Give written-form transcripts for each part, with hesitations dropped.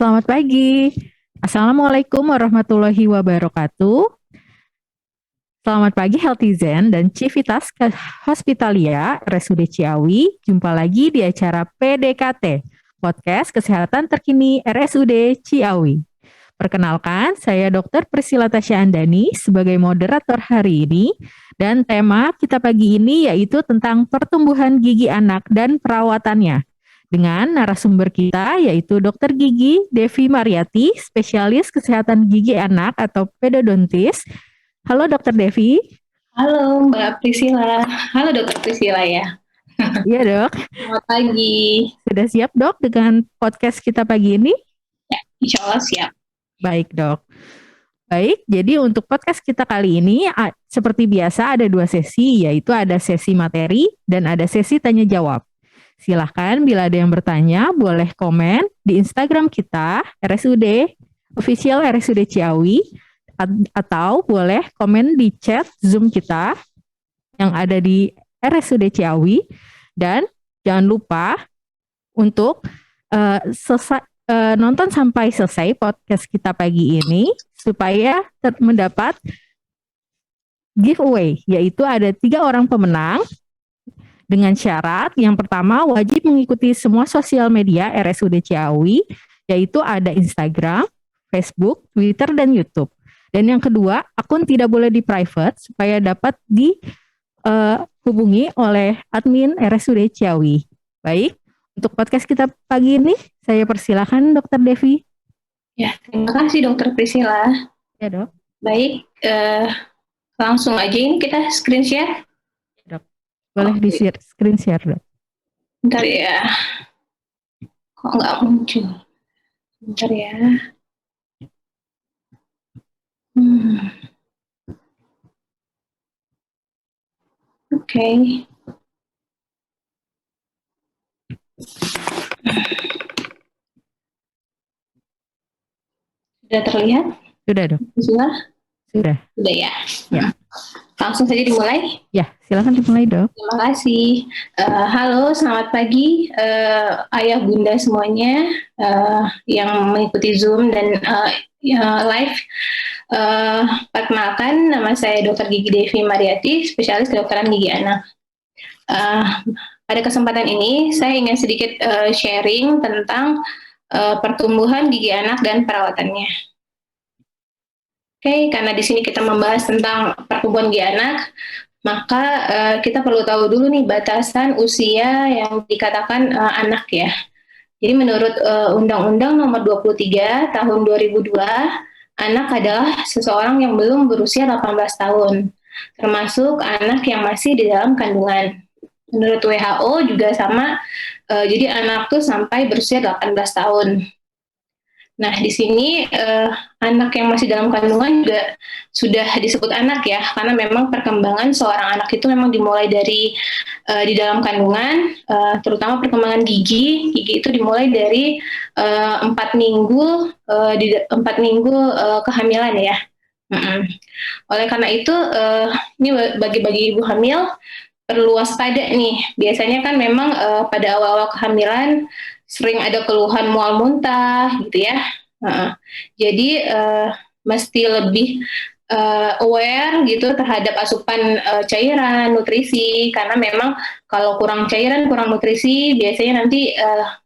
Selamat pagi. Assalamualaikum warahmatullahi wabarakatuh. Selamat pagi Healthizen dan Civitas Hospitalia RSUD Ciawi. Jumpa lagi di acara PDKT, Podcast Kesehatan Terkini RSUD Ciawi. Perkenalkan, saya Dr. Priscilla Tasya Andani sebagai moderator hari ini. Dan tema kita pagi ini yaitu tentang pertumbuhan gigi anak dan perawatannya dengan narasumber kita yaitu Dr. Gigi Devi Mariati, spesialis kesehatan gigi anak atau pedodontis. Halo Dr. Devi. Halo Mbak Priscilla. Halo Dokter Priscilla ya. Iya dok. Selamat pagi. Sudah siap dok dengan podcast kita pagi ini? Ya, insya Allah siap. Baik dok. Baik, jadi untuk podcast kita kali ini seperti biasa ada dua sesi, yaitu ada sesi materi dan ada sesi tanya jawab. Silahkan bila ada yang bertanya boleh komen di Instagram kita RSUD official RSUD Ciawi atau boleh komen di chat Zoom kita yang ada di RSUD Ciawi. Dan jangan lupa untuk nonton sampai selesai podcast kita pagi ini supaya mendapat giveaway, yaitu ada 3 orang pemenang dengan syarat yang pertama wajib mengikuti semua sosial media RSUD Ciawi, yaitu ada Instagram, Facebook, Twitter, dan YouTube. Dan yang kedua, akun tidak boleh di private supaya dapat dihubungi oleh admin RSUD Ciawi. Baik, untuk podcast kita pagi ini, saya persilakan Dr. Devi. Ya, terima kasih Dokter Priscilla. Ya dok. Baik, langsung aja ini kita screen share. Ya, dok. Boleh di screen share dok. Bentar ya. Kok nggak muncul? Bentar ya. Oke. Sudah terlihat? Sudah dok. Sudah? Sudah. Sudah ya. Ya. Langsung saja dimulai. Ya, silakan dimulai dok. Terima kasih. Halo, selamat pagi ayah bunda semuanya yang mengikuti Zoom dan live. Perkenalkan, nama saya Dr. Gigi Devi Mariati, spesialis kedokteran gigi anak. Pada kesempatan ini, saya ingin sedikit sharing tentang pertumbuhan gigi anak dan perawatannya. Oke, karena di sini kita membahas tentang pertumbuhan gigi anak, maka kita perlu tahu dulu nih batasan usia yang dikatakan anak ya. Jadi menurut Undang-Undang Nomor 23 Tahun 2002, anak adalah seseorang yang belum berusia 18 tahun, termasuk anak yang masih di dalam kandungan. Menurut WHO juga sama, jadi anak tuh sampai berusia 18 tahun. Nah, di sini anak yang masih dalam kandungan juga sudah disebut anak ya, karena memang perkembangan seorang anak itu memang dimulai dari di dalam kandungan, terutama perkembangan gigi. Gigi itu dimulai dari 4 minggu, 4 minggu kehamilan ya. Oleh karena itu, ini bagi ibu hamil perlu waspada nih. Biasanya kan memang pada awal-awal kehamilan sering ada keluhan mual muntah gitu ya. Jadi mesti lebih aware gitu terhadap asupan cairan, nutrisi, karena memang kalau kurang cairan, kurang nutrisi biasanya nanti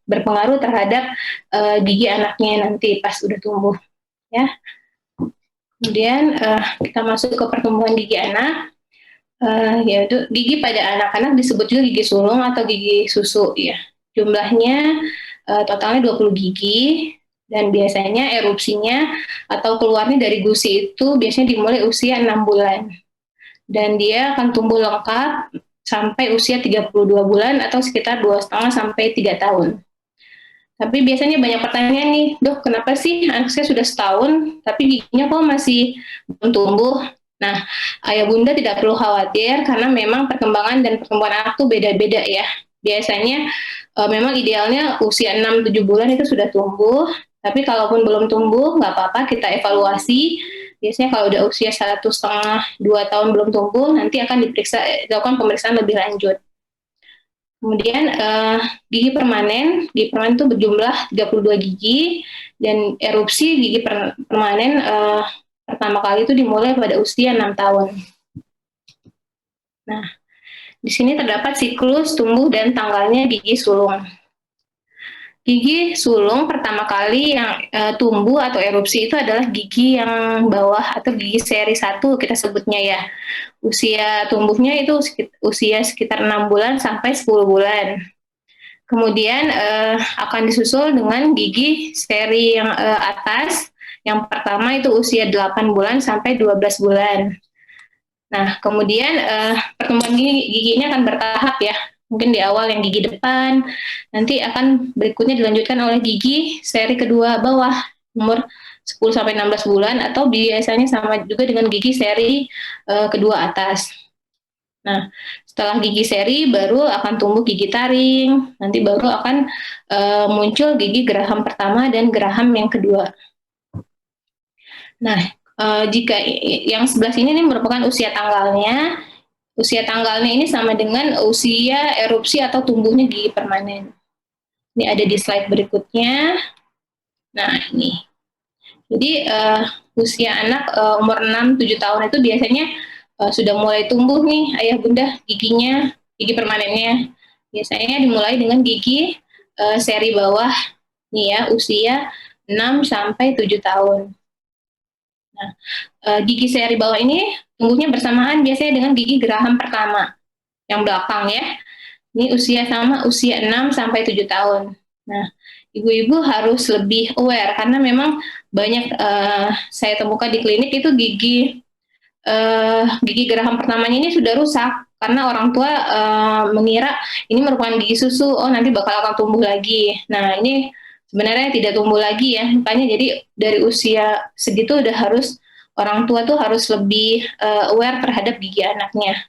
berpengaruh terhadap gigi anaknya nanti pas udah tumbuh ya. Kemudian kita masuk ke pertumbuhan gigi anak. Yaitu gigi pada anak-anak disebut juga gigi sulung atau gigi susu ya. Jumlahnya totalnya 20 gigi dan biasanya erupsinya atau keluarnya dari gusi itu biasanya dimulai usia 6 bulan. Dan dia akan tumbuh lengkap sampai usia 32 bulan atau sekitar 2,5 sampai 3 tahun. Tapi biasanya banyak pertanyaan nih, dok kenapa sih anak saya sudah setahun tapi giginya kok masih belum tumbuh? Nah, ayah bunda tidak perlu khawatir karena memang perkembangan dan pertumbuhan anak itu beda-beda ya. Biasanya memang idealnya usia 6-7 bulan itu sudah tumbuh, tapi kalaupun belum tumbuh nggak apa-apa kita evaluasi. Biasanya kalau udah usia 1,5-2 tahun belum tumbuh, nanti akan dilakukan pemeriksaan lebih lanjut. Kemudian gigi permanen itu berjumlah 32 gigi, dan erupsi gigi permanen pertama kali itu dimulai pada usia 6 tahun. Nah, di sini terdapat siklus tumbuh dan tanggalnya gigi sulung. Gigi sulung pertama kali yang tumbuh atau erupsi itu adalah gigi yang bawah atau gigi seri 1 kita sebutnya ya. Usia tumbuhnya itu usia sekitar 6 bulan sampai 10 bulan. Kemudian akan disusul dengan gigi seri yang atas. Yang pertama itu usia 8 bulan sampai 12 bulan. Nah, kemudian pertumbuhan gigi ini akan bertahap ya. Mungkin di awal yang gigi depan, nanti akan berikutnya dilanjutkan oleh gigi seri kedua bawah, umur 10 sampai 16 bulan, atau biasanya sama juga dengan gigi seri kedua atas. Nah, setelah gigi seri baru akan tumbuh gigi taring, nanti baru akan muncul gigi geraham pertama dan geraham yang kedua. Nah, jika yang sebelah sini ini merupakan usia tanggalnya. Usia tanggalnya ini sama dengan usia erupsi atau tumbuhnya gigi permanen. Ini ada di slide berikutnya. Nah, ini. Jadi usia anak umur 6-7 tahun itu biasanya sudah mulai tumbuh nih ayah bunda giginya, gigi permanennya. Biasanya dimulai dengan gigi seri bawah nih ya, usia 6 sampai 7 tahun. Nah, gigi seri bawah ini tumbuhnya bersamaan biasanya dengan gigi geraham pertama yang belakang ya. Ini usia sama, usia 6 sampai 7 tahun. Nah, ibu-ibu harus lebih aware karena memang banyak saya temukan di klinik itu gigi geraham pertamanya ini sudah rusak karena orang tua mengira ini merupakan gigi susu, oh nanti bakal akan tumbuh lagi. Nah, ini sebenarnya tidak tumbuh lagi ya. Makanya jadi dari usia segitu udah harus orang tua tuh harus lebih aware terhadap gigi anaknya.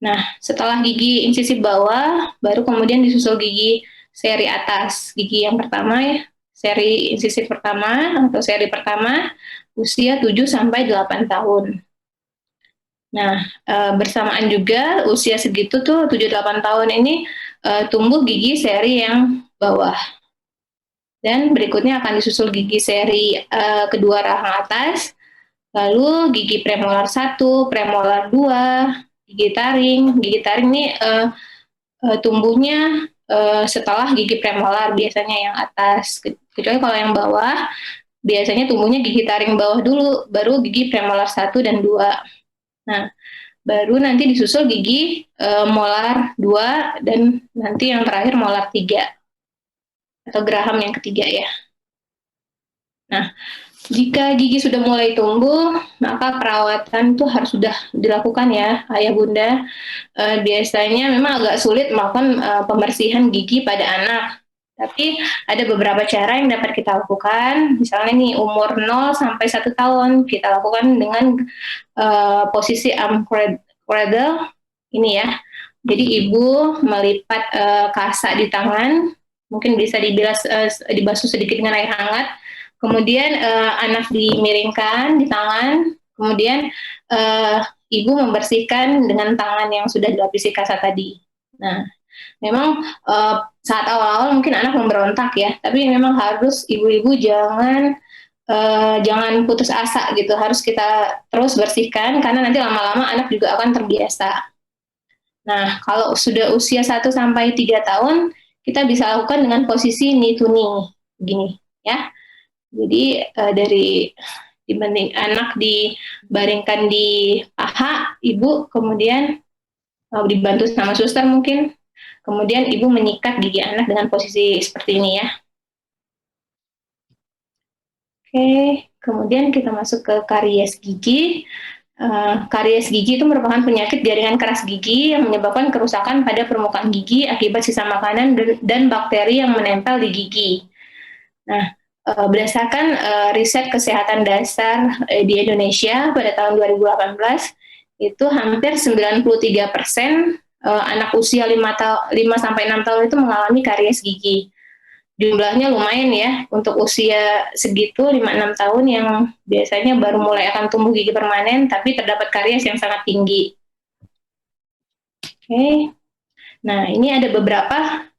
Nah, setelah gigi insisif bawah, baru kemudian disusul gigi seri atas. Gigi yang pertama ya, seri insisif pertama atau seri pertama, usia 7 sampai 8 tahun. Nah, bersamaan juga usia segitu tuh 7-8 tahun ini tumbuh gigi seri yang bawah. Dan berikutnya akan disusul gigi seri kedua rahang atas, lalu gigi premolar 1, premolar 2, gigi taring. Gigi taring ini tumbuhnya setelah gigi premolar biasanya yang atas. Kecuali kalau yang bawah, biasanya tumbuhnya gigi taring bawah dulu, baru gigi premolar 1 dan 2. Nah, baru nanti disusul gigi molar 2 dan nanti yang terakhir molar 3 atau geraham yang ketiga ya. Nah, jika gigi sudah mulai tumbuh, maka perawatan itu harus sudah dilakukan ya, ayah bunda. Biasanya memang agak sulit melakukan pembersihan gigi pada anak. Tapi ada beberapa cara yang dapat kita lakukan. Misalnya nih umur 0 sampai 1 tahun kita lakukan dengan posisi arm cradle ini ya. Jadi ibu melipat kasa di tangan, mungkin bisa dibasuh sedikit dengan air hangat. Kemudian anak dimiringkan di tangan, kemudian ibu membersihkan dengan tangan yang sudah dilapisi kasa tadi. Nah, memang saat awal-awal mungkin anak memberontak ya, tapi memang harus ibu-ibu jangan putus asa gitu, harus kita terus bersihkan karena nanti lama-lama anak juga akan terbiasa. Nah, kalau sudah usia 1 sampai 3 tahun, kita bisa lakukan dengan posisi knee to knee, gini ya. Jadi dari dibanding anak dibaringkan di paha ibu, kemudian dibantu sama suster mungkin, kemudian ibu menyikat gigi anak dengan posisi seperti ini ya. Oke, kemudian kita masuk ke karies gigi. Karies gigi itu merupakan penyakit jaringan keras gigi yang menyebabkan kerusakan pada permukaan gigi akibat sisa makanan dan bakteri yang menempel di gigi. Nah, berdasarkan riset kesehatan dasar di Indonesia pada tahun 2018, itu hampir 93% anak usia 5 sampai 6 tahun itu mengalami karies gigi. Jumlahnya lumayan ya, untuk usia segitu 5-6 tahun yang biasanya baru mulai akan tumbuh gigi permanen, tapi terdapat karies yang sangat tinggi. Oke. Nah, ini ada beberapa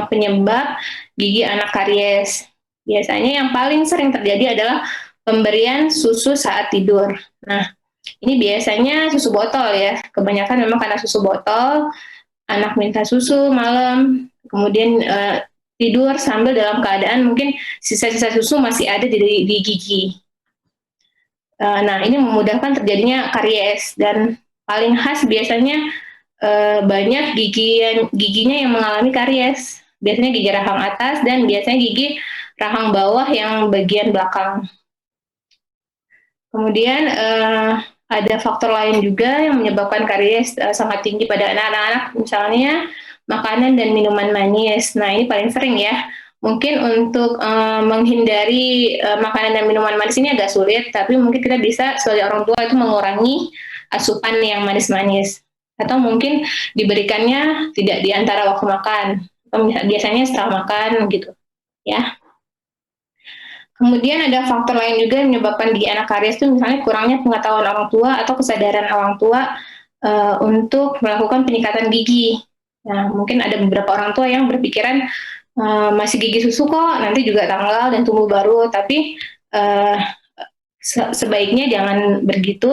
penyebab gigi anak karies. Biasanya yang paling sering terjadi adalah pemberian susu saat tidur. Nah, ini biasanya susu botol ya. Kebanyakan memang karena susu botol, anak minta susu malam, kemudian tidur sambil dalam keadaan mungkin sisa-sisa susu masih ada di gigi. Nah, ini memudahkan terjadinya karies dan paling khas biasanya banyak giginya yang mengalami karies. Biasanya gigi rahang atas dan biasanya gigi rahang bawah yang bagian belakang. Kemudian ada faktor lain juga yang menyebabkan karies sangat tinggi pada anak-anak, misalnya makanan dan minuman manis. Nah, ini paling sering ya. Mungkin untuk menghindari makanan dan minuman manis ini agak sulit, tapi mungkin kita bisa sebagai orang tua itu mengurangi asupan yang manis-manis. Atau mungkin diberikannya tidak di antara waktu makan, atau biasanya setelah makan gitu ya. Kemudian ada faktor lain juga yang menyebabkan gigi anak karies itu misalnya kurangnya pengetahuan orang tua atau kesadaran orang tua untuk melakukan penyikatan gigi. Nah, mungkin ada beberapa orang tua yang berpikiran masih gigi susu kok, nanti juga tanggal dan tumbuh baru, tapi sebaiknya jangan begitu,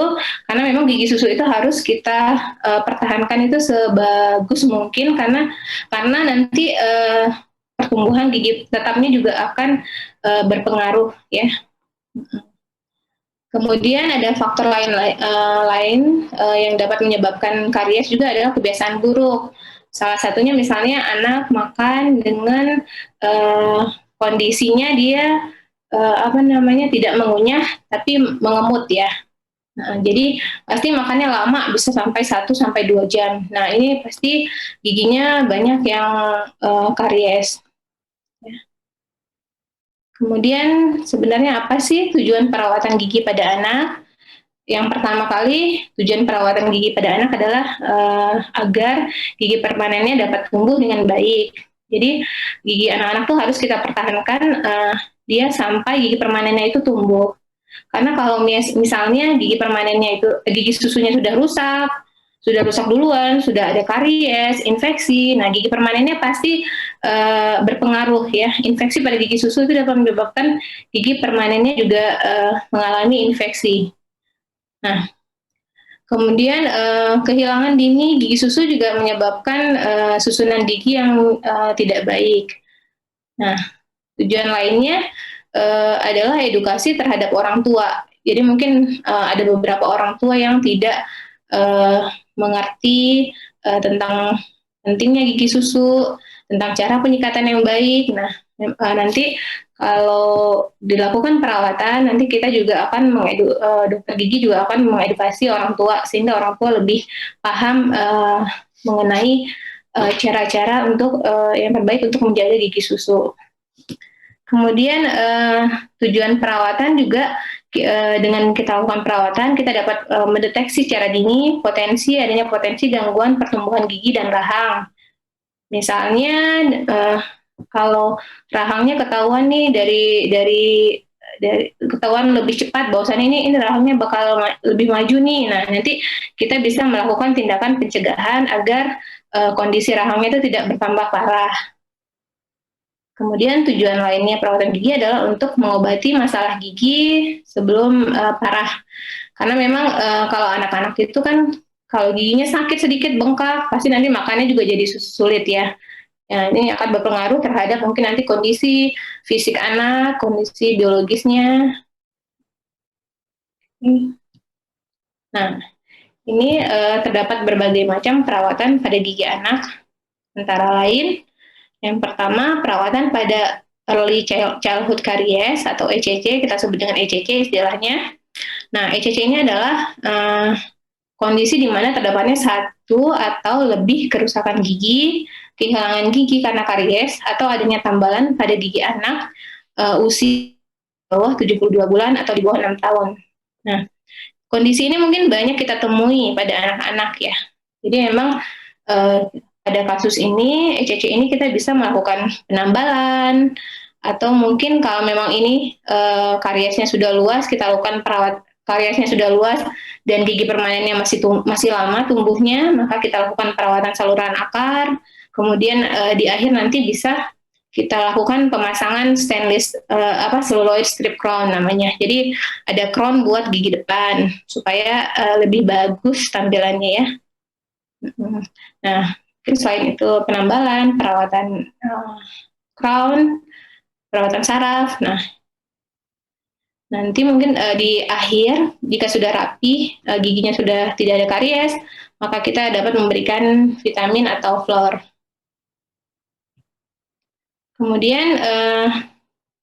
karena memang gigi susu itu harus kita pertahankan itu sebagus mungkin, karena nanti pertumbuhan gigi tetapnya juga akan berpengaruh ya. Kemudian ada faktor lain yang dapat menyebabkan karies juga adalah kebiasaan buruk. Salah satunya misalnya anak makan dengan kondisinya dia tidak mengunyah tapi mengemut ya. Nah, jadi pasti makannya lama, bisa sampai 1 sampai 2 jam. Nah, ini pasti giginya banyak yang karies. Kemudian sebenarnya apa sih tujuan perawatan gigi pada anak? Yang pertama kali tujuan perawatan gigi pada anak adalah agar gigi permanennya dapat tumbuh dengan baik. Jadi gigi anak-anak tuh harus kita pertahankan dia sampai gigi permanennya itu tumbuh. Karena kalau misalnya gigi susunya sudah rusak duluan, sudah ada karies, infeksi. Nah, gigi permanennya pasti berpengaruh ya. Infeksi pada gigi susu itu dapat menyebabkan gigi permanennya juga mengalami infeksi. Nah, kemudian kehilangan dini gigi susu juga menyebabkan susunan gigi yang tidak baik. Nah, tujuan lainnya adalah edukasi terhadap orang tua. Jadi mungkin ada beberapa orang tua yang tidak mengerti tentang pentingnya gigi susu, tentang cara penyikatan yang baik. Nah, nanti kalau dilakukan perawatan, nanti kita juga akan dokter gigi juga akan mengedukasi orang tua sehingga orang tua lebih paham mengenai cara-cara untuk yang terbaik untuk menjaga gigi susu. Kemudian tujuan perawatan juga dengan kita lakukan perawatan, kita dapat mendeteksi secara dini adanya potensi gangguan pertumbuhan gigi dan rahang. Misalnya kalau rahangnya ketahuan nih dari ketahuan lebih cepat bahwasannya ini rahangnya bakal lebih maju nih. Nah, nanti kita bisa melakukan tindakan pencegahan agar kondisi rahangnya itu tidak bertambah parah. Kemudian tujuan lainnya perawatan gigi adalah untuk mengobati masalah gigi sebelum parah. Karena memang kalau anak-anak itu kan kalau giginya sakit sedikit bengkak, pasti nanti makannya juga jadi sulit ya. Ya, ini akan berpengaruh terhadap mungkin nanti kondisi fisik anak, kondisi biologisnya. Nah, ini terdapat berbagai macam perawatan pada gigi anak, antara lain yang pertama, perawatan pada early childhood caries atau ECC, kita sebut dengan ECC istilahnya. Nah, ECC ini adalah kondisi di mana terdapatnya satu atau lebih kerusakan gigi, kehilangan gigi karena karies, atau adanya tambalan pada gigi anak usia bawah 72 bulan atau di bawah 6 tahun. Nah, kondisi ini mungkin banyak kita temui pada anak-anak ya. Jadi memang pada kasus ini, ECC ini kita bisa melakukan penambalan, atau mungkin kalau memang ini kariesnya sudah luas, kita lakukan kariesnya sudah luas dan gigi permanennya masih lama tumbuhnya, maka kita lakukan perawatan saluran akar. Kemudian di akhir nanti bisa kita lakukan pemasangan stainless celluloid strip crown namanya. Jadi ada crown buat gigi depan supaya lebih bagus tampilannya ya. Nah, mungkin selain itu penambalan, perawatan crown, perawatan saraf. Nah, nanti mungkin di akhir jika sudah rapi, giginya sudah tidak ada karies, maka kita dapat memberikan vitamin atau fluor. Kemudian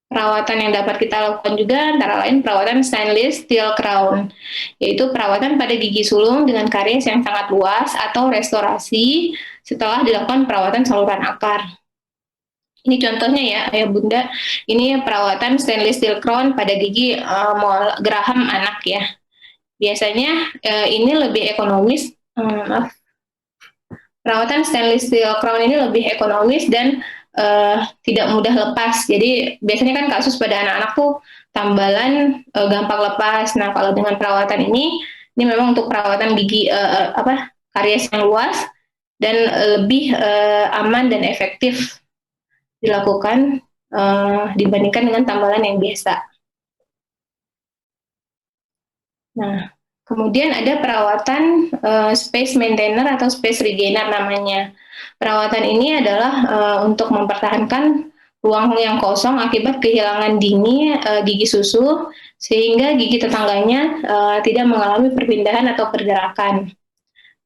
perawatan yang dapat kita lakukan juga antara lain perawatan stainless steel crown, yaitu perawatan pada gigi sulung dengan karies yang sangat luas atau restorasi setelah dilakukan perawatan saluran akar. Ini contohnya ya, ayah bunda, ini perawatan stainless steel crown pada gigi geraham anak ya. Biasanya ini lebih ekonomis, perawatan stainless steel crown ini lebih ekonomis dan tidak mudah lepas. Jadi biasanya kan kasus pada anak-anak tuh tambalan gampang lepas. Nah kalau dengan perawatan ini memang untuk perawatan gigi karies yang luas dan lebih aman dan efektif dilakukan dibandingkan dengan tambalan yang biasa. Nah, kemudian ada perawatan space maintainer atau space regainer namanya. Perawatan ini adalah untuk mempertahankan ruang yang kosong akibat kehilangan gigi susu, sehingga gigi tetangganya tidak mengalami perpindahan atau pergerakan.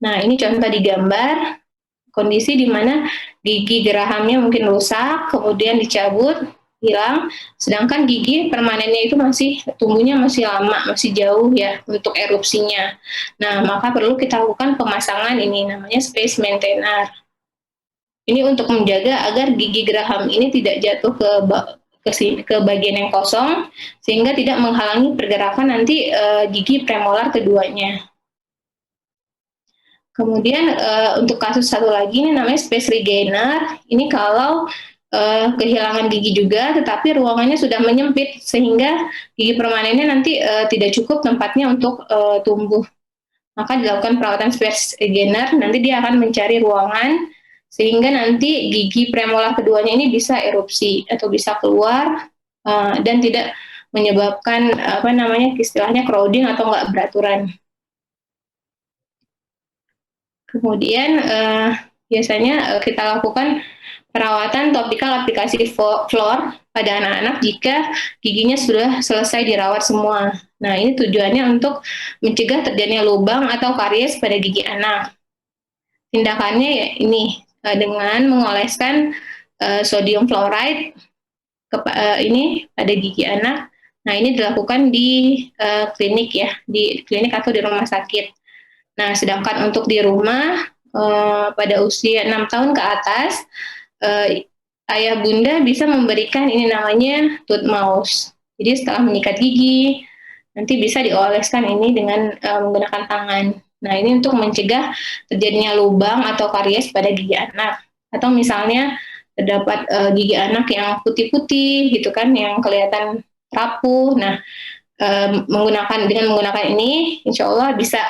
Nah, ini contoh di gambar, kondisi di mana gigi gerahamnya mungkin rusak, kemudian dicabut, hilang, sedangkan gigi permanennya itu tumbuhnya masih lama, masih jauh ya untuk erupsinya. Nah, maka perlu kita lakukan pemasangan ini namanya space maintainer. Ini untuk menjaga agar gigi geraham ini tidak jatuh ke bagian yang kosong sehingga tidak menghalangi pergerakan nanti gigi premolar keduanya. Kemudian untuk kasus satu lagi ini namanya space regainer. Ini kalau kehilangan gigi juga, tetapi ruangannya sudah menyempit sehingga gigi permanennya nanti tidak cukup tempatnya untuk tumbuh. Maka dilakukan perawatan space regainer. Nanti dia akan mencari ruangan sehingga nanti gigi premolar keduanya ini bisa erupsi atau bisa keluar dan tidak menyebabkan istilahnya crowding atau nggak beraturan. Kemudian biasanya kita lakukan perawatan topikal aplikasi fluor pada anak-anak jika giginya sudah selesai dirawat semua. Nah, ini tujuannya untuk mencegah terjadinya lubang atau karies pada gigi anak. Tindakannya ya ini dengan mengoleskan sodium fluoride ini pada gigi anak. Nah, ini dilakukan di klinik ya, di klinik atau di rumah sakit. Nah, sedangkan untuk di rumah pada usia 6 tahun ke atas, ayah bunda bisa memberikan ini namanya tooth mouse. Jadi setelah menyikat gigi, nanti bisa dioleskan ini dengan menggunakan tangan. Nah, ini untuk mencegah terjadinya lubang atau karies pada gigi anak. Atau misalnya terdapat gigi anak yang putih-putih gitu kan, yang kelihatan rapuh. Nah, dengan menggunakan ini, insya Allah bisa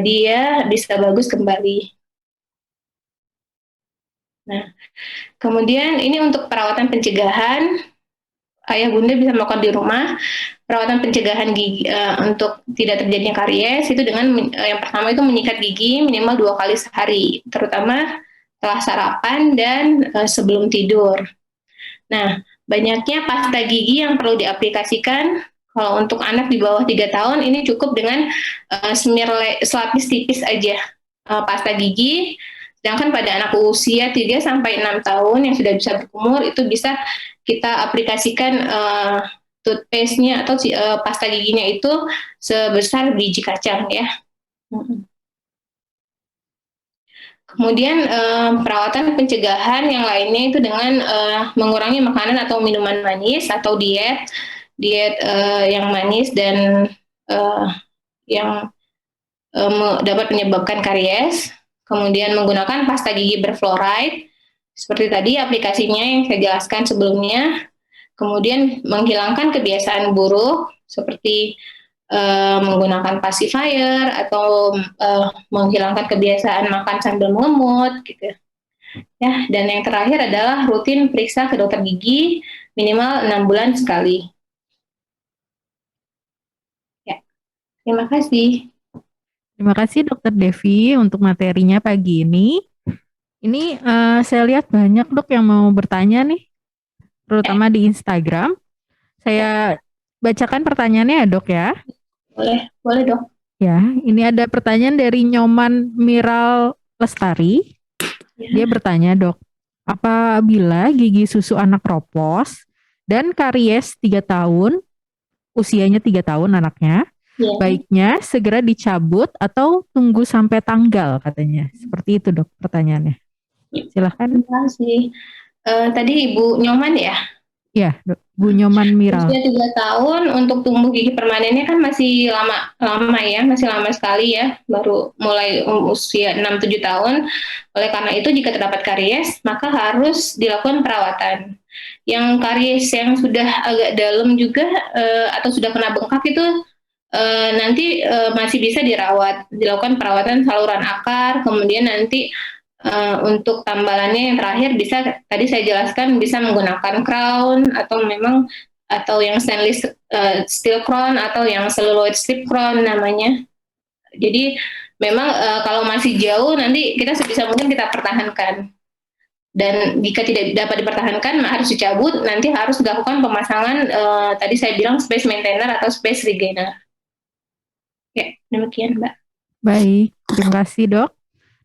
dia bisa bagus kembali. Nah, kemudian ini untuk perawatan pencegahan, ayah bunda bisa melakukan di rumah perawatan pencegahan gigi untuk tidak terjadinya karies itu dengan yang pertama itu menyikat gigi minimal 2 kali sehari, terutama setelah sarapan dan sebelum tidur. Nah, banyaknya pasta gigi yang perlu diaplikasikan. Kalau untuk anak di bawah 3 tahun ini cukup dengan selapis tipis aja pasta gigi. Sedangkan pada anak usia 3-6 tahun yang sudah bisa berkumur itu bisa kita aplikasikan toothpaste-nya atau pasta giginya itu sebesar biji kacang ya. Kemudian perawatan pencegahan yang lainnya itu dengan mengurangi makanan atau minuman manis atau diet yang manis dan yang dapat menyebabkan karies. Kemudian menggunakan pasta gigi berfluoride seperti tadi aplikasinya yang saya jelaskan sebelumnya. Kemudian menghilangkan kebiasaan buruk seperti menggunakan pacifier atau menghilangkan kebiasaan makan sambil mengemut gitu ya. Dan yang terakhir adalah rutin periksa ke dokter gigi minimal 6 bulan sekali. Ya, terima kasih. Terima kasih Dokter Devi untuk materinya pagi ini. Ini saya lihat banyak dok yang mau bertanya nih, terutama di Instagram. Saya bacakan pertanyaannya ya dok ya. Boleh, boleh dok. Ya, ini ada pertanyaan dari Nyoman Miral Lestari. Dia bertanya dok, apabila gigi susu anak kropos dan karies 3 tahun, usianya 3 tahun anaknya, baiknya segera dicabut atau tunggu sampai tanggal katanya. Seperti itu dok pertanyaannya. Silahkan. Terima kasih. Tadi Ibu Nyoman ya? Ya, Bu Nyoman Miral. Usia 3 tahun untuk tumbuh gigi permanennya kan masih lama ya, masih lama sekali ya, baru mulai usia 6-7 tahun. Oleh karena itu jika terdapat karies, maka harus dilakukan perawatan. Yang karies yang sudah agak dalam juga atau sudah kena bengkak itu nanti masih bisa dilakukan perawatan saluran akar, kemudian nanti untuk tambalannya yang terakhir bisa tadi saya jelaskan bisa menggunakan crown atau yang stainless steel crown atau yang celluloid strip crown namanya. Jadi memang kalau masih jauh nanti kita sebisa mungkin kita pertahankan. Dan jika tidak dapat dipertahankan harus dicabut, nanti harus dilakukan pemasangan tadi saya bilang space maintainer atau space regainer. Ya, demikian Mbak. Baik, terima kasih dok.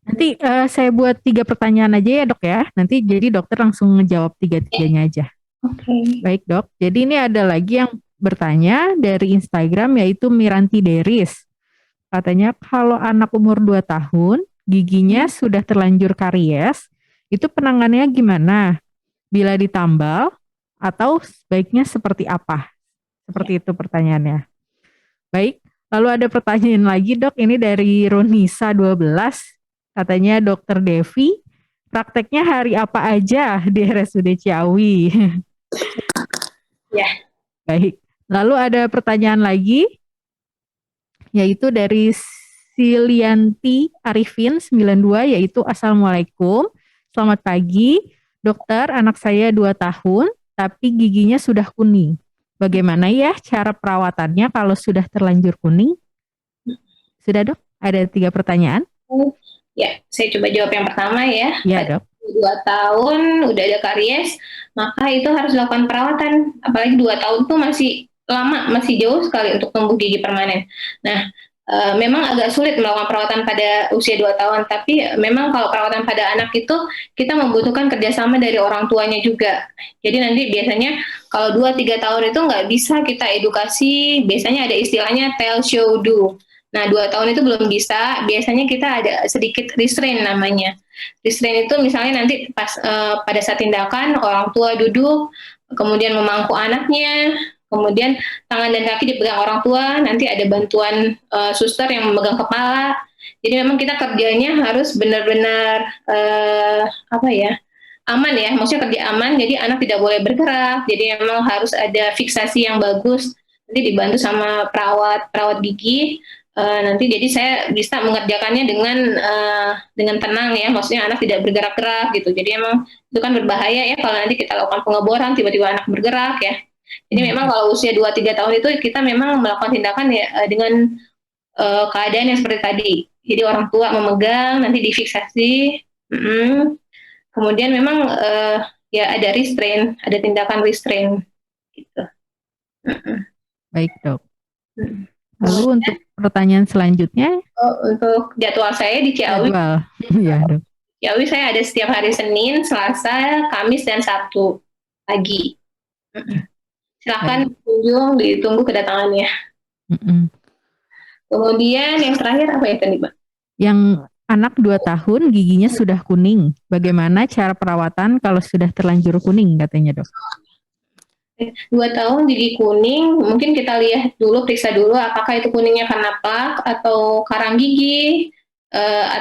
Nanti saya buat 3 pertanyaan aja ya dok ya. Nanti jadi dokter langsung ngejawab 3-3-nya aja. Oke. Baik dok. Jadi ini ada lagi yang bertanya dari Instagram yaitu Miranti Deris. Katanya kalau anak umur 2 tahun giginya sudah terlanjur karies, itu penanganannya gimana? Bila ditambal atau sebaiknya seperti apa? Seperti itu pertanyaannya. Baik, lalu ada pertanyaan lagi dok, ini dari Ronisa 12. Katanya Dokter Devi, prakteknya hari apa aja di RSUD Ciawi? Ya. Baik, lalu ada pertanyaan lagi, yaitu dari Silianti Arifin 92, yaitu Assalamualaikum, selamat pagi, dokter, anak saya 2 tahun, tapi giginya sudah kuning. Bagaimana ya cara perawatannya kalau sudah terlanjur kuning? Sudah dok, ada 3 pertanyaan. Ya, saya coba jawab yang pertama ya. Ya dok. 2 tahun udah ada karies, maka itu harus dilakukan perawatan. Apalagi 2 tahun tuh masih lama, masih jauh sekali untuk tumbuh gigi permanen. Nah, memang agak sulit melakukan perawatan pada usia 2 tahun, tapi memang kalau perawatan pada anak itu kita membutuhkan kerjasama dari orang tuanya juga. Jadi nanti biasanya kalau 2-3 tahun itu nggak bisa kita edukasi, biasanya ada istilahnya tell, show, do. Nah, 2 tahun itu belum bisa, biasanya kita ada sedikit restrain namanya. Restrain itu misalnya nanti pas pada saat tindakan orang tua duduk, kemudian memangku anaknya, kemudian tangan dan kaki dipegang orang tua, nanti ada bantuan suster yang memegang kepala. Jadi memang kita kerjanya harus benar-benar aman ya, maksudnya kerja aman, jadi anak tidak boleh bergerak, jadi memang harus ada fiksasi yang bagus, nanti dibantu sama perawat gigi. Nanti jadi saya bisa mengerjakannya dengan tenang ya, maksudnya anak tidak bergerak-gerak gitu. Jadi emang itu kan berbahaya ya kalau nanti kita lakukan pengeboran tiba-tiba anak bergerak ya. Jadi memang kalau usia 2-3 tahun itu kita memang melakukan tindakan ya dengan keadaan yang seperti tadi. Jadi orang tua memegang, nanti difiksasi. Kemudian memang ya ada restrain, ada tindakan restrain gitu. Baik dok. Lalu untuk pertanyaan selanjutnya? Untuk jadwal saya di Ciawi. Iya dok. Ciawi saya ada setiap hari Senin, Selasa, Kamis, dan Sabtu pagi. Silakan kunjung, ditunggu kedatangannya. Kemudian yang terakhir apa ya tadi, Mbak? Yang anak 2 tahun giginya sudah kuning. Bagaimana cara perawatan kalau sudah terlanjur kuning katanya dok? 2 tahun gigi kuning, mungkin kita lihat dulu, periksa dulu apakah itu kuningnya karena plak atau karang gigi,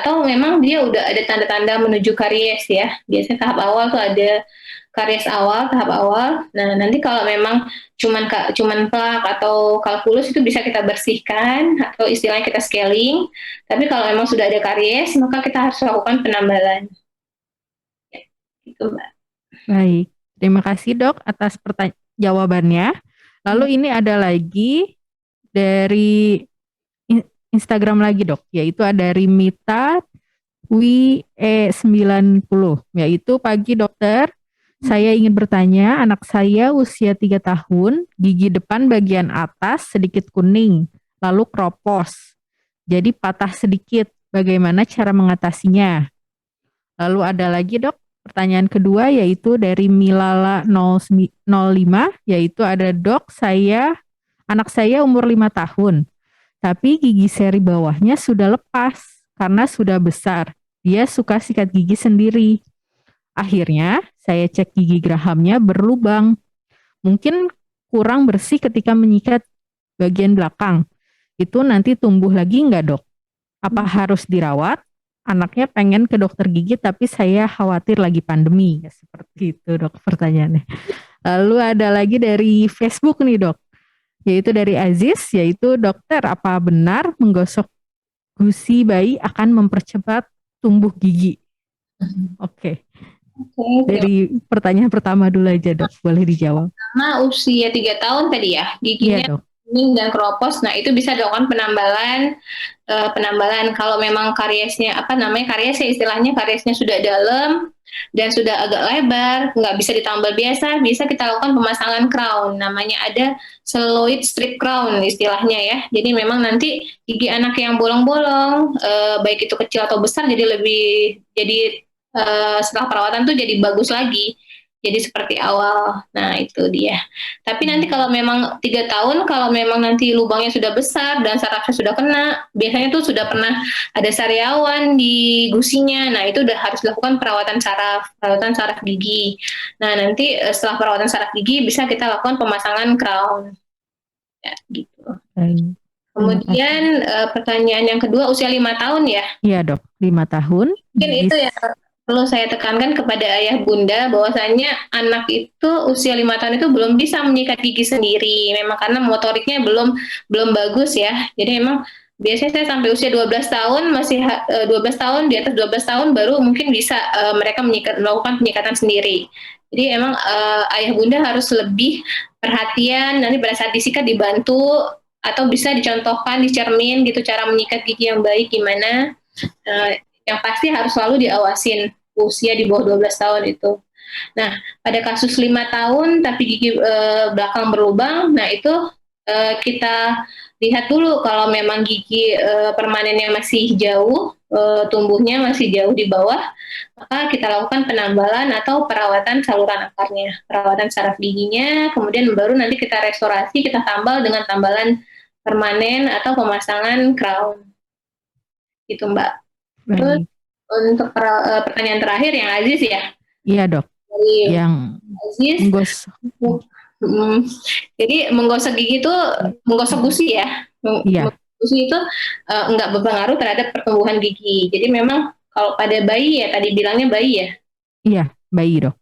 atau memang dia udah ada tanda-tanda menuju karies ya. Biasanya tahap awal tuh ada karies awal, tahap awal. Nah, nanti kalau memang cuman plak atau kalkulus itu bisa kita bersihkan atau istilahnya kita scaling. Tapi kalau memang sudah ada karies, maka kita harus lakukan penambalan. Ya, gitu, Mbak. Baik, terima kasih dok atas jawabannya. Lalu ini ada lagi dari Instagram lagi dok, yaitu ada Rimita WE90, yaitu pagi dokter. Saya ingin bertanya, anak saya usia 3 tahun, gigi depan bagian atas sedikit kuning, lalu kropos. Jadi patah sedikit, bagaimana cara mengatasinya? Lalu ada lagi dok, pertanyaan kedua yaitu dari Milala 05, yaitu ada dok, anak saya umur 5 tahun, tapi gigi seri bawahnya sudah lepas karena sudah besar. Dia suka sikat gigi sendiri. Akhirnya saya cek gigi gerahamnya berlubang. Mungkin kurang bersih ketika menyikat bagian belakang. Itu nanti tumbuh lagi nggak dok? Apa harus dirawat? Anaknya pengen ke dokter gigi tapi saya khawatir lagi pandemi. Ya, seperti itu dok pertanyaannya. Lalu ada lagi dari Facebook nih dok. Yaitu dari Aziz, yaitu dokter apa benar menggosok gusi bayi akan mempercepat tumbuh gigi? Oke. Dari pertanyaan pertama dulu aja dok, boleh dijawab. Karena usia 3 tahun tadi ya, giginya Iya dok. kuning dan keropos, nah itu bisa dilakukan penambalan kalau memang kariesnya karies ya istilahnya, kariesnya sudah dalam dan sudah agak lebar, nggak bisa ditambal biasa, bisa kita lakukan pemasangan crown, namanya ada celuloid strip crown istilahnya ya. Jadi memang nanti gigi anak yang bolong-bolong, baik itu kecil atau besar, setelah perawatan tuh jadi bagus lagi. Jadi seperti awal. Nah, itu dia. Tapi nanti kalau memang 3 tahun, kalau memang nanti lubangnya sudah besar dan sarafnya sudah kena, biasanya tuh sudah pernah ada sariawan di gusinya. Nah, itu udah harus dilakukan perawatan saraf gigi. Nah, nanti setelah perawatan saraf gigi bisa kita lakukan pemasangan crown. Ya, gitu. Kemudian pertanyaan yang kedua, usia 5 tahun ya? Iya dok, 5 tahun. Mungkin itu ya perlu saya tekankan kepada ayah bunda bahwasanya anak itu usia 5 tahun itu belum bisa menyikat gigi sendiri, memang karena motoriknya belum bagus ya. Jadi memang biasanya saya sampai usia 12 tahun, masih 12 tahun, di atas 12 tahun baru mungkin bisa mereka melakukan penyikatan sendiri. Jadi emang ayah bunda harus lebih perhatian, nanti pada saat disikat dibantu atau bisa dicontohkan di cermin gitu cara menyikat gigi yang baik gimana. Yang pasti harus selalu diawasin usia di bawah 12 tahun itu. Nah, pada kasus 5 tahun tapi gigi belakang berlubang, nah itu kita lihat dulu kalau memang gigi permanennya masih jauh, tumbuhnya masih jauh di bawah, maka kita lakukan penambalan atau perawatan saluran akarnya, perawatan saraf giginya, kemudian baru nanti kita restorasi, kita tambal dengan tambalan permanen atau pemasangan crown. Gitu, Mbak. Terus untuk pertanyaan terakhir yang Aziz ya? Iya dok. Dari yang Aziz. Jadi menggosok gigi itu menggosok gusi ya. Iya. Gusi itu nggak berpengaruh terhadap pertumbuhan gigi. Jadi memang kalau pada bayi ya, tadi bilangnya bayi ya? Iya, bayi dok.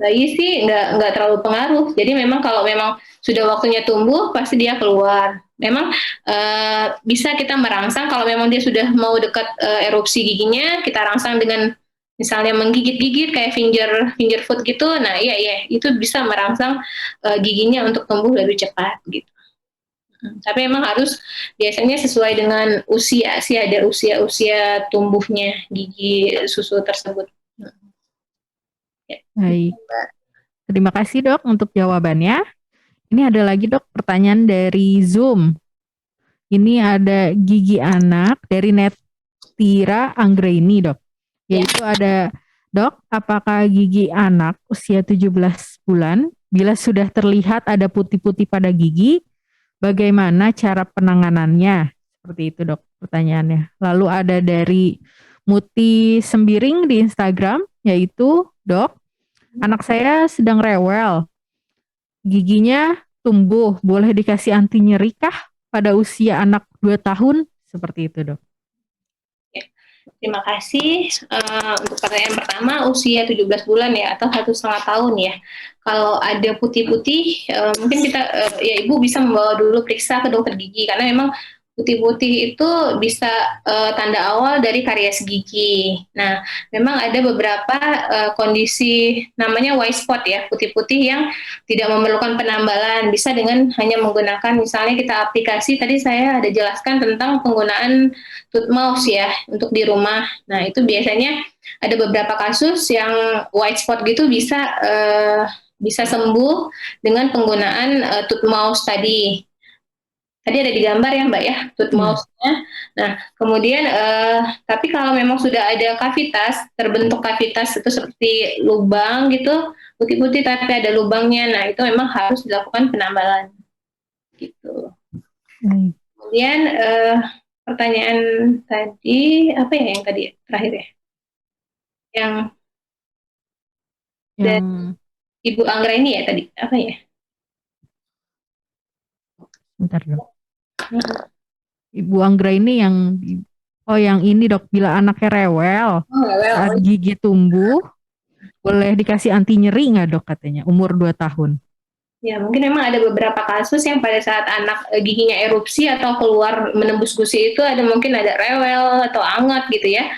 Bayi sih nggak terlalu pengaruh. Jadi memang kalau memang sudah waktunya tumbuh pasti dia keluar. Memang bisa kita merangsang kalau memang dia sudah mau dekat erupsi giginya, kita rangsang dengan misalnya menggigit-gigit kayak finger food gitu. Nah, iya itu bisa merangsang giginya untuk tumbuh lebih cepat gitu. Tapi memang harus biasanya sesuai dengan usia sih, ada usia tumbuhnya gigi susu tersebut. Baik. Terima kasih dok untuk jawabannya. Ini ada lagi dok pertanyaan dari Zoom. Ini ada gigi anak dari Netira Anggraini dok. Yaitu ada, dok, apakah gigi anak usia 17 bulan bila sudah terlihat ada putih-putih pada gigi, bagaimana cara penanganannya? Seperti itu dok pertanyaannya. Lalu ada dari Muti Sembiring di Instagram, yaitu, dok, anak saya sedang rewel, giginya tumbuh, boleh dikasih anti nyeri kah pada usia anak 2 tahun? Seperti itu dok. Terima kasih. Untuk pertanyaan pertama, usia 17 bulan ya, atau 1,5 tahun ya. Kalau ada putih-putih, mungkin kita, ya ibu bisa membawa dulu periksa ke dokter gigi, karena memang putih-putih itu bisa tanda awal dari karies gigi. Nah, memang ada beberapa kondisi namanya white spot ya, putih-putih yang tidak memerlukan penambalan, bisa dengan hanya menggunakan misalnya kita aplikasi, tadi saya ada jelaskan tentang penggunaan tooth mouse ya untuk di rumah. Nah, itu biasanya ada beberapa kasus yang white spot gitu bisa sembuh dengan penggunaan tooth mouse tadi. Tadi ada di gambar ya Mbak ya, tooth mouse-nya. Nah, kemudian tapi kalau memang sudah ada kavitas, terbentuk kavitas itu seperti lubang gitu, putih-putih tapi ada lubangnya. Nah, itu memang harus dilakukan penambalan gitu. Kemudian pertanyaan tadi apa ya yang tadi terakhir ya? Yang dari Ibu Anggra ini ya tadi apa ya? Bentar dok. Ibu Anggra ini yang ini dok, bila anaknya rewel saat gigi tumbuh boleh dikasih anti nyeri nggak dok katanya umur 2 tahun? Ya, mungkin memang ada beberapa kasus yang pada saat anak giginya erupsi atau keluar menembus gusi itu mungkin ada rewel atau anget gitu ya.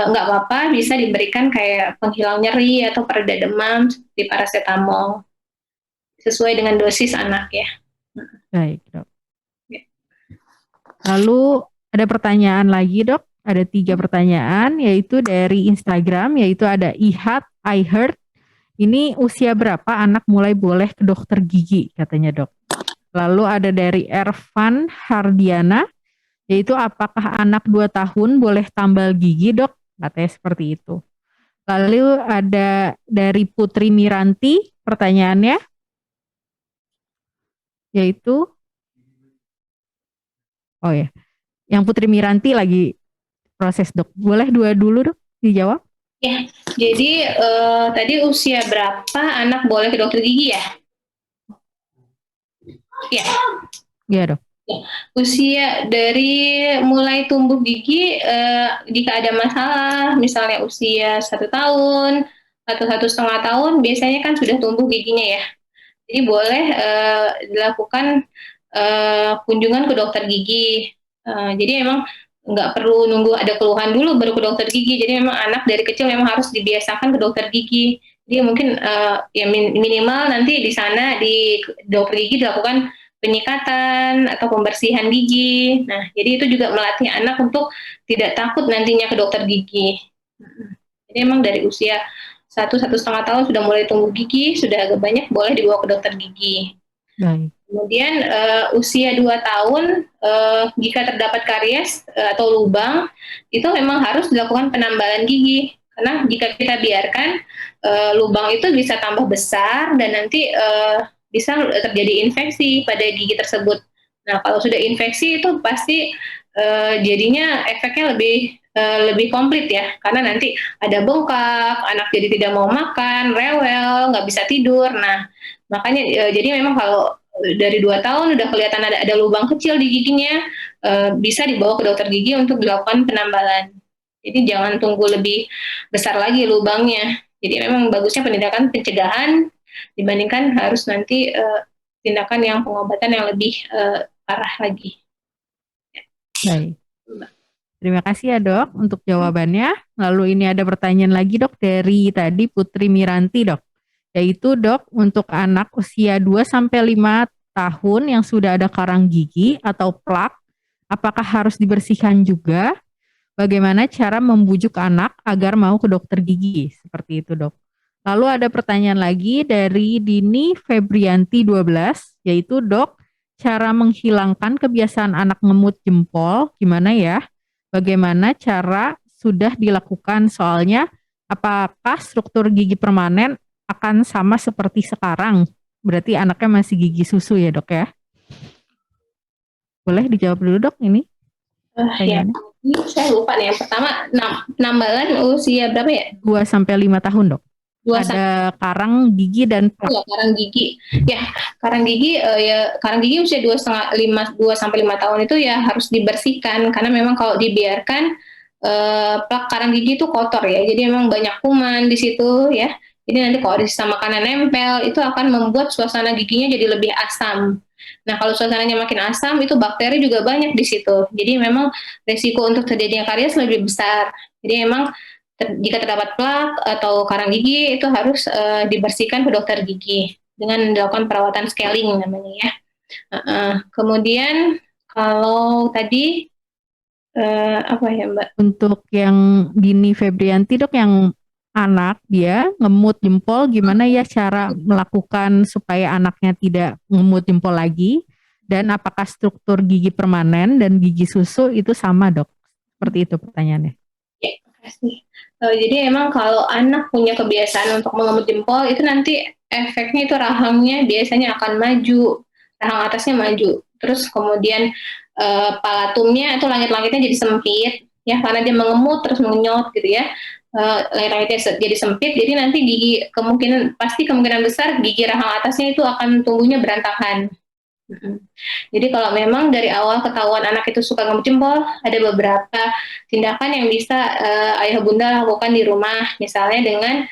Nggak apa-apa, bisa diberikan kayak penghilang nyeri atau pereda demam seperti paracetamol. Sesuai dengan dosis anak ya. Baik dok. Lalu ada pertanyaan lagi dok. Ada 3 pertanyaan yaitu dari Instagram, yaitu ada Ihat, I heard. Ini usia berapa anak mulai boleh ke dokter gigi katanya dok. Lalu ada dari Ervan Hardiana, yaitu apakah anak 2 tahun boleh tambal gigi dok? Katanya seperti itu. Lalu ada dari Putri Miranti, pertanyaannya yaitu, oh ya, yang Putri Miranti lagi proses dok. Boleh 2 dulu dok dijawab? Ya, jadi tadi usia berapa anak boleh ke dokter gigi ya? Ya. Iya dok. Usia dari mulai tumbuh gigi, jika ada masalah, misalnya usia 1 tahun atau 1,5 tahun, biasanya kan sudah tumbuh giginya ya. Jadi boleh dilakukan kunjungan ke dokter gigi. Jadi memang nggak perlu nunggu ada keluhan dulu baru ke dokter gigi. Jadi memang anak dari kecil memang harus dibiasakan ke dokter gigi. Jadi mungkin ya minimal nanti di sana di dokter gigi dilakukan penyikatan atau pembersihan gigi. Nah, jadi itu juga melatih anak untuk tidak takut nantinya ke dokter gigi. Jadi memang dari usia 1,5 tahun sudah mulai tumbuh gigi, sudah agak banyak boleh dibawa ke dokter gigi. Baik. Kemudian usia 2 tahun, jika terdapat karies atau lubang, itu memang harus dilakukan penambalan gigi. Karena jika kita biarkan, lubang itu bisa tambah besar dan nanti bisa terjadi infeksi pada gigi tersebut. Nah, kalau sudah infeksi itu pasti jadinya efeknya lebih komplit ya, karena nanti ada bengkak, anak jadi tidak mau makan, rewel, nggak bisa tidur. Nah, makanya jadi memang kalau dari 2 tahun udah kelihatan ada lubang kecil di giginya, bisa dibawa ke dokter gigi untuk dilakukan penambalan. Jadi jangan tunggu lebih besar lagi lubangnya. Jadi memang bagusnya penindakan pencegahan dibandingkan harus nanti tindakan yang pengobatan yang lebih parah lagi. Baik. Terima kasih ya dok untuk jawabannya. Lalu ini ada pertanyaan lagi dok dari tadi Putri Miranti dok. Yaitu dok untuk anak usia 2-5 tahun yang sudah ada karang gigi atau plak, apakah harus dibersihkan juga? Bagaimana cara membujuk anak agar mau ke dokter gigi? Seperti itu dok. Lalu ada pertanyaan lagi dari Dini Febrianti 12, yaitu dok, cara menghilangkan kebiasaan anak ngemut jempol, gimana ya? Bagaimana cara sudah dilakukan soalnya apakah struktur gigi permanen akan sama seperti sekarang? Berarti anaknya masih gigi susu ya dok ya? Boleh dijawab dulu dok ini? Ya, ini saya lupa nih. Yang pertama nambalan usia berapa ya? 2-5 tahun dok. Ada karang gigi dan plak. Ya, karang gigi. Ya, karang gigi usia 2,5 2 sampai 5 tahun itu ya harus dibersihkan karena memang kalau dibiarkan plak karang gigi itu kotor ya, jadi memang banyak kuman di situ ya. Jadi nanti kalau ada sisa makanan nempel, itu akan membuat suasana giginya jadi lebih asam. Nah, kalau suasananya makin asam, itu bakteri juga banyak di situ. Jadi memang risiko untuk terjadinya karies lebih besar. Jadi memang jika terdapat plak atau karang gigi, itu harus dibersihkan ke dokter gigi dengan dilakukan perawatan scaling namanya ya. Kemudian kalau tadi apa ya Mbak? Untuk yang Dini Febrianti dok, yang anak dia ngemut jempol, gimana ya cara melakukan supaya anaknya tidak ngemut jempol lagi, dan apakah struktur gigi permanen dan gigi susu itu sama dok? Seperti itu pertanyaannya. Ya, makasih. Jadi emang kalau anak punya kebiasaan untuk mengemut jempol, itu nanti efeknya itu rahangnya biasanya akan maju, rahang atasnya maju. Terus kemudian palatumnya itu langit-langitnya jadi sempit, ya karena dia mengemut terus mengenyot gitu ya. Langit-langitnya jadi sempit, jadi nanti gigi kemungkinan besar gigi rahang atasnya itu akan tumbuhnya berantakan. Jadi kalau memang dari awal ketahuan anak itu suka ngemut jempol, ada beberapa tindakan yang bisa ayah bunda lakukan di rumah, misalnya dengan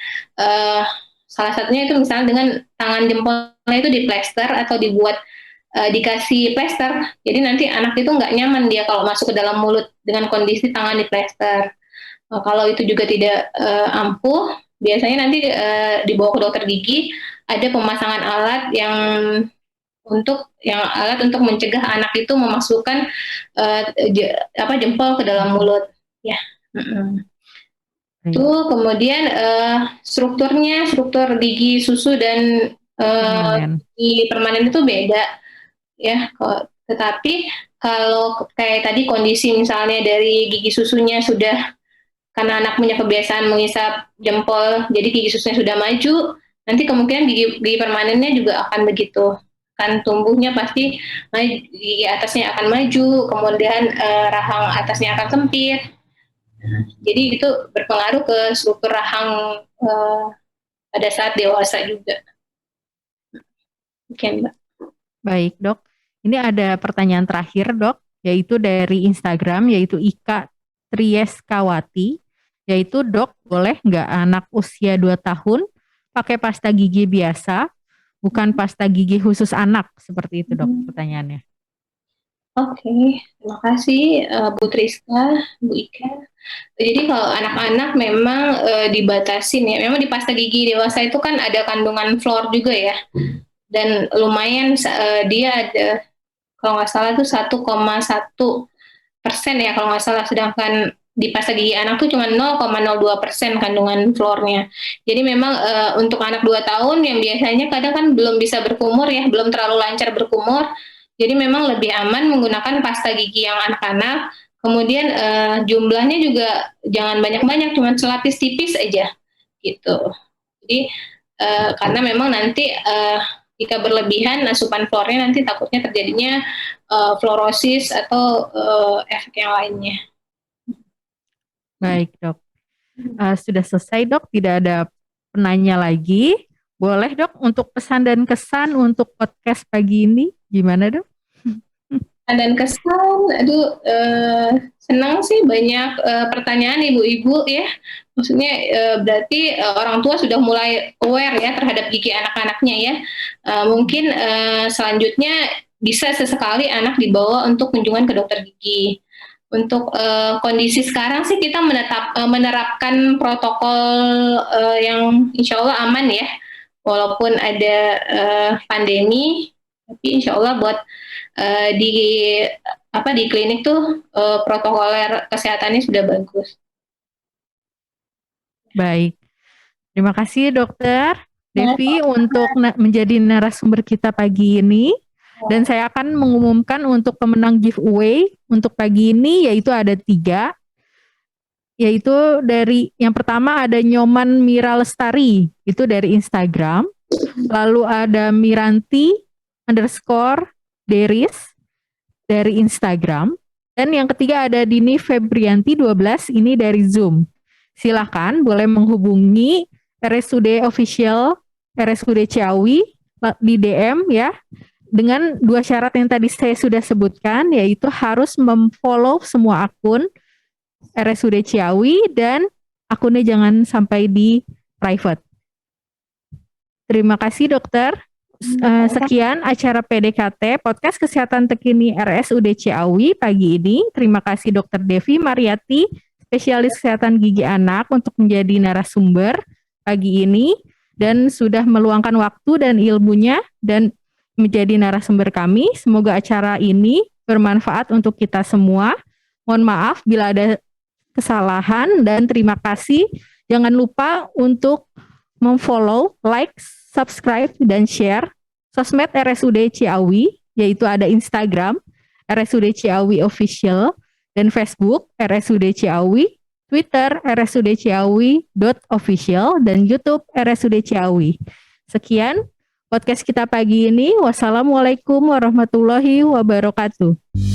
salah satunya itu misalnya dengan tangan jempolnya itu diplester atau dibuat dikasih plester, jadi nanti anak itu nggak nyaman dia kalau masuk ke dalam mulut dengan kondisi tangan diplester. Kalau itu juga tidak ampuh, biasanya nanti dibawa ke dokter gigi, ada pemasangan alat alat untuk mencegah anak itu memasukkan jempol ke dalam mulut ya. Itu kemudian struktur gigi susu dan gigi permanen itu beda ya. Tetapi kalau kayak tadi kondisi misalnya dari gigi susunya sudah, karena anak punya kebiasaan mengisap jempol, jadi gigi susunya sudah maju, nanti kemungkinan gigi permanennya juga akan begitu. Kan tumbuhnya pasti gigi atasnya akan maju, kemudian rahang atasnya akan sempit. Jadi itu berpengaruh ke struktur rahang pada saat dewasa juga. Oke, Mbak. Baik dok, ini ada pertanyaan terakhir dok, yaitu dari Instagram, yaitu Ika Trieskawati, yaitu dok, boleh nggak anak usia 2 tahun pakai pasta gigi biasa, bukan pasta gigi khusus anak, seperti itu dok pertanyaannya. Oke, terima kasih Bu Triska, Bu Ika. Jadi kalau anak-anak memang dibatasin ya, memang di pasta gigi dewasa itu kan ada kandungan fluor juga ya, dan lumayan dia ada kalau nggak salah tuh 1,1% ya kalau nggak salah, sedangkan di pasta gigi anak tuh cuma 0,02% kandungan fluornya. Jadi memang untuk anak 2 tahun yang biasanya kadang kan belum bisa berkumur ya, belum terlalu lancar berkumur. Jadi memang lebih aman menggunakan pasta gigi yang anak-anak. Kemudian jumlahnya juga jangan banyak-banyak, cuma selapis tipis aja gitu. Jadi karena memang nanti jika berlebihan asupan fluornya nanti takutnya terjadinya fluorosis atau efek yang lainnya. Baik dok, sudah selesai dok, tidak ada penanya lagi. Boleh dok untuk pesan dan kesan untuk podcast pagi ini, gimana dok? Dan kesan, aduh senang sih banyak pertanyaan ibu-ibu ya. Maksudnya berarti orang tua sudah mulai aware ya terhadap gigi anak-anaknya ya. Mungkin selanjutnya bisa sesekali anak dibawa untuk kunjungan ke dokter gigi. Untuk kondisi sekarang sih kita menerapkan protokol yang insya Allah aman ya. Walaupun ada pandemi, tapi insya Allah buat di klinik tuh protokoler kesehatannya sudah bagus. Baik, terima kasih dokter Devi untuk menjadi narasumber kita pagi ini. Dan saya akan mengumumkan untuk pemenang giveaway untuk pagi ini, yaitu ada 3. Yaitu dari yang pertama ada Nyoman Mira Lestari, itu dari Instagram. Lalu ada Miranti _Deris dari Instagram. Dan yang ketiga ada Dini Febrianti 12, ini dari Zoom. Silahkan boleh menghubungi RSUD Official, RSUD Ciawi di DM ya. Dengan 2 syarat yang tadi saya sudah sebutkan, yaitu harus memfollow semua akun RSUD Ciawi, dan akunnya jangan sampai di private. Terima kasih dokter. Sekian acara PDKT Podcast Kesehatan Terkini RSUD Ciawi pagi ini. Terima kasih Dokter Devi Mariati, spesialis kesehatan gigi anak, untuk menjadi narasumber pagi ini dan sudah meluangkan waktu dan ilmunya dan menjadi narasumber kami. Semoga acara ini bermanfaat untuk kita semua. Mohon maaf bila ada kesalahan dan terima kasih. Jangan lupa untuk memfollow, like, subscribe, dan share sosmed RSUD Ciawi, yaitu ada Instagram RSUD Ciawi Official dan Facebook RSUD Ciawi, Twitter RSUD Ciawi.official, dan YouTube RSUD Ciawi. Sekian podcast kita pagi ini. Wassalamualaikum warahmatullahi wabarakatuh.